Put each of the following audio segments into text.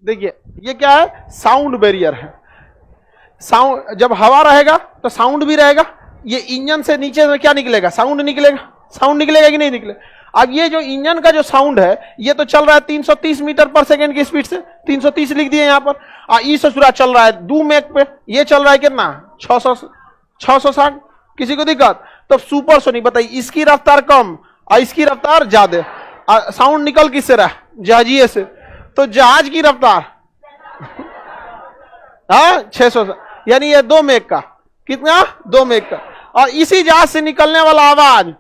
देखिए ये क्या है, साउंड बैरियर है। साउंड, जब हवा रहेगा तो साउंड भी रहेगा। ये इंजन से नीचे में क्या निकलेगा, साउंड निकलेगा। साउंड निकलेगा कि नहीं निकलेगा। अब ये जो इंजन का जो साउंड है ये तो चल रहा है 330 मीटर पर सेकेंड की स्पीड से, 330 लिख दिए यहां पर। ई ससुरा चल रहा है 2 मैक पे, ये चल रहा है कितना 660। किसी को दिक्कत? तो सुपरसोनिक बताइए, इसकी रफ्तार कम और इसकी रफ्तार ज्यादा। साउंड निकल किससे रहा, जहाजिए से। तो जहाज की रफ्तार 600, यानी ये 2 मैक का, कितना 2 मैक का। और इसी जहाज से निकलने वाला आवाज,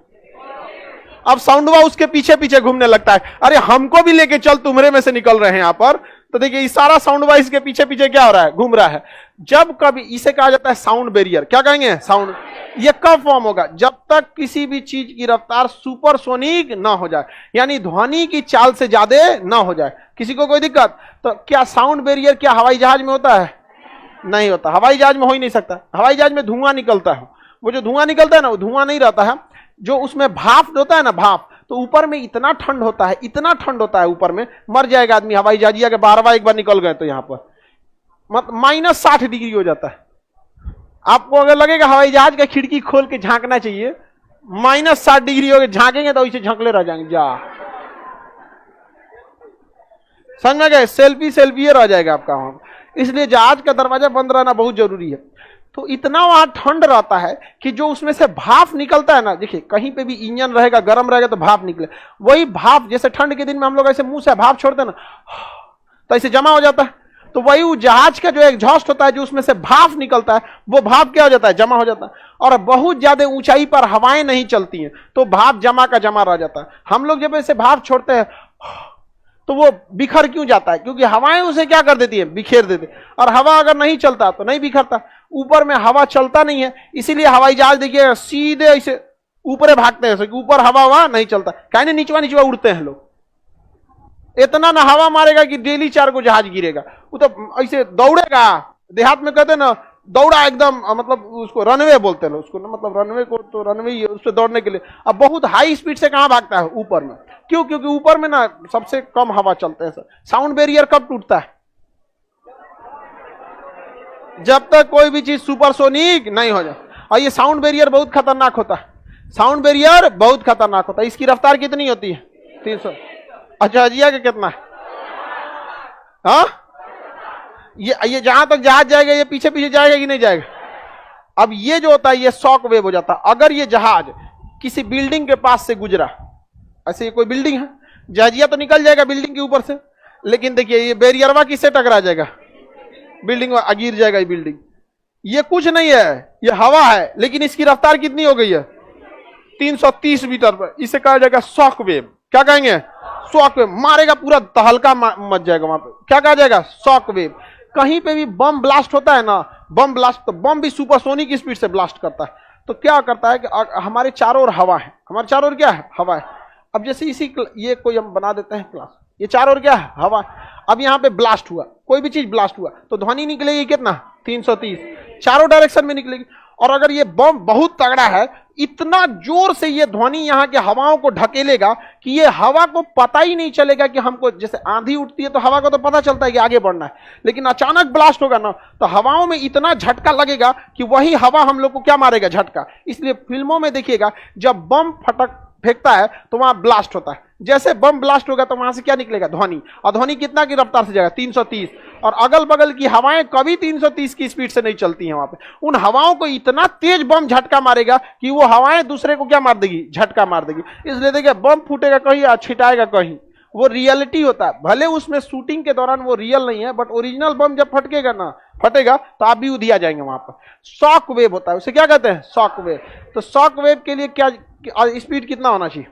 अब साउंडवा उसके पीछे पीछे घूमने लगता है, अरे हमको भी लेके चल, तुम्हारे में से निकल रहे हैं यहां पर। तो देखिए इस सारा साउंडवा इसके पीछे पीछे क्या हो रहा है, घूम रहा है। जब कभी इसे कहा जाता है साउंड बैरियर। क्या कहेंगे, साउंड। ये कब फॉर्म होगा, जब तक किसी भी चीज की रफ्तार सुपरसोनिक ना हो जाए, यानी ध्वनि की चाल से ज्यादा ना हो जाए। किसी को कोई दिक्कत? तो क्या साउंड बैरियर क्या हवाई जहाज में होता है? नहीं होता, हवाई जहाज में हो ही नहीं सकता। हवाई जहाज में धुआं निकलता है, वो जो धुआं निकलता है ना, वो धुआं नहीं रहता है, जो उसमें भाप होता है ना, भाप। तो ऊपर में इतना ठंड होता है, इतना ठंड होता है ऊपर में, मर जाएगा आदमी। हवाई जहाजिया के 12 एक बार निकल गए तो यहाँ पर -60 डिग्री हो जाता है। आपको अगर लगेगा हवाई जहाज का खिड़की खोल के झांकना चाहिए, -60 डिग्री हो गए, झांकेंगे तो इसे झांकले रह जाएंगे। जा समझ में गए, सेल्फी रह जाएगा आपका वहां। इसलिए जहाज का दरवाजा बंद रहना बहुत जरूरी है। तो इतना वहां ठंड रहता है कि जो उसमें से भाप निकलता है ना, देखिए कहीं पे भी इंजन रहेगा, गर्म रहेगा तो भाप निकले। वही भाप, जैसे ठंड के दिन में हम लोग ऐसे मुंह से भाप छोड़ते हैं ना, तो ऐसे जमा हो जाता है। तो वही जहाज का जो एग्जॉस्ट होता है, जो उसमें से भाप निकलता है, वो भाप क्या हो जाता है, जमा हो जाता है। और बहुत ज्यादा ऊंचाई पर हवाएं नहीं चलती हैं, तो भाप जमा का जमा रह जाता है। हम लोग जब ऐसे भाप छोड़ते हैं तो वो बिखर क्यों जाता है, क्योंकि हवाएं उसे क्या कर देती है, बिखेर देती है। और हवा अगर नहीं चलता तो नहीं बिखरता। ऊपर में हवा चलता नहीं है, इसीलिए हवाई जहाज देखिए सीधे ऐसे ऊपर भागते हैं, ऊपर हवा नहीं चलता। कहने नीचवा उड़ते हैं लोग, इतना ना हवा मारेगा कि डेली 4 को जहाज गिरेगा। वो तो ऐसे दौड़ेगा, देहात में कहते हैं ना दौड़ा एकदम, मतलब उसको रनवे बोलते हैं उसको ना, मतलब रनवे को तो रनवे ही है उससे दौड़ने के लिए। अब बहुत हाई स्पीड से कहां भागता है, ऊपर में। क्यों? क्योंकि ऊपर में ना सबसे कम हवा चलते हैं सर। साउंड बैरियर कब टूटता है, जब तक कोई भी चीज सुपरसोनिक नहीं हो जाए। और ये साउंड बैरियर बहुत खतरनाक होता है, साउंड बैरियर बहुत खतरनाक होता है। इसकी रफ्तार कितनी होती है, 300। अच्छा जिया के कितना है, हाँ? ये जहां तक जहाज जाएगा ये पीछे पीछे जाएगा कि नहीं जाएगा। अब ये जो होता है ये शॉक वेव हो जाता है। अगर ये जहाज किसी बिल्डिंग के पास से गुजरा, ऐसे कोई बिल्डिंग है, जहाजिया तो निकल जाएगा बिल्डिंग के ऊपर से, लेकिन देखिए ये बैरियरवा किससे टकरा जाएगा, बिल्डिंग में गिर जाएगा। ये बिल्डिंग, ये कुछ नहीं है, ये हवा है, लेकिन इसकी रफ्तार कितनी हो गई है, 330 मीटर पर। इसे कहा जाएगा शॉक वेव। क्या कहेंगे, शॉक वेव। मारेगा पूरा तहलका मच जाएगा वहां पे। क्या कहा जाएगा, शॉक वेव। कहीं पे भी बम ब्लास्ट होता है ना, बम ब्लास्ट, तो बम भी सुपरसोनिक स्पीड से ब्लास्ट करता है। तो क्या करता है कि हमारे चारों ओर हवा है, हमारे चारों ओर क्या है, हवा है। अब जैसे ये कोई हम बना देते हैं क्लास, ये चारों ओर क्या है, हवा। अब यहाँ पे ब्लास्ट हुआ, कोई भी चीज ब्लास्ट हुआ तो ध्वनि निकलेगी कितना, 330, चारों डायरेक्शन में निकलेगी। और अगर ये बम बहुत तगड़ा है, इतना जोर से ये ध्वनि यहाँ के हवाओं को ढकेलेगा कि ये हवा को पता ही नहीं चलेगा कि हमको, जैसे आंधी उठती है तो हवा को तो पता चलता है कि आगे बढ़ना है, लेकिन अचानक ब्लास्ट होगा ना तो हवाओं में इतना झटका लगेगा कि वही हवा हम लोग को क्या मारेगा, झटका। इसलिए फिल्मों में देखिएगा जब बम फेंकता है तो वहां ब्लास्ट होता है। जैसे बम ब्लास्ट होगा तो वहां से क्या निकलेगा, ध्वनि। और ध्वनि कितना की रफ्तार से जाएगा, 330। और अगल बगल की हवाएं कभी 330 की स्पीड से नहीं चलती हैं वहां पे। उन हवाओं को इतना तेज बम झटका मारेगा कि वो हवाएं दूसरे को क्या मार देगी, झटका मार देगी। इसलिए देखिए बम फूटेगा कहीं और छिटाएगा कहीं, वो रियलिटी होता है। भले उसमें शूटिंग के दौरान वो रियल नहीं है, बट ओरिजिनल बम जब फटेगा तो आप भी उधिया जाएंगे वहां पर। शॉक वेव होता है, उसे क्या कहते हैं, शॉक वेव। तो शॉक वेव के लिए क्या स्पीड कितना होना चाहिए,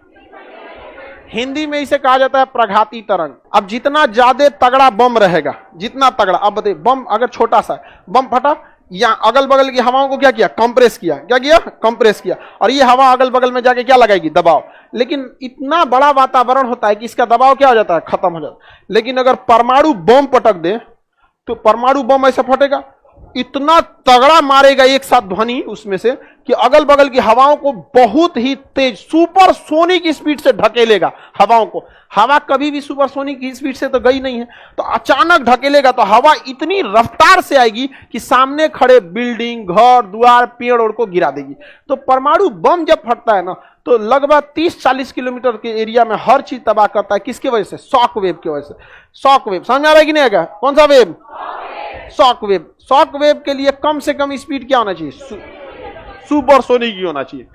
हिंदी में इसे कहा जाता है प्रघाती तरंग। अब जितना ज्यादा तगड़ा बम रहेगा, जितना तगड़ा, अब बताइए बम अगर छोटा सा बम फटा, या अगल बगल की हवाओं को क्या किया, कंप्रेस किया। क्या किया, कंप्रेस किया। और ये हवा अगल बगल में जाके क्या लगाएगी, दबाव। लेकिन इतना बड़ा वातावरण होता है कि इसका दबाव क्या हो जाता है, खत्म हो जाता है। लेकिन अगर परमाणु बम पटक दे तो परमाणु बम ऐसा फटेगा, इतना तगड़ा मारेगा एक साथ ध्वनि उसमें से कि अगल बगल की हवाओं को बहुत ही तेज सुपरसोनिक स्पीड से ढकेलेगा हवाओं को। हवा कभी भी सुपरसोनिक की स्पीड से तो गई नहीं है, तो अचानक ढकेलेगा तो हवा इतनी रफ्तार से आएगी कि सामने खड़े बिल्डिंग, घर द्वार, पेड़ और को गिरा देगी। तो परमाणु बम जब फटता है ना तो लगभग 30-40 किलोमीटर के एरिया में हर चीज तबाह करता है। किसकी वजह से? शॉक वेव की वजह से। शॉक वेव समझ में आ रहा है कि नहीं आएगा? कौन सा wave? Shock wave. Shock wave के लिए कम से कम स्पीड क्या होना चाहिए? सुपरसोनिक ही होना चाहिए।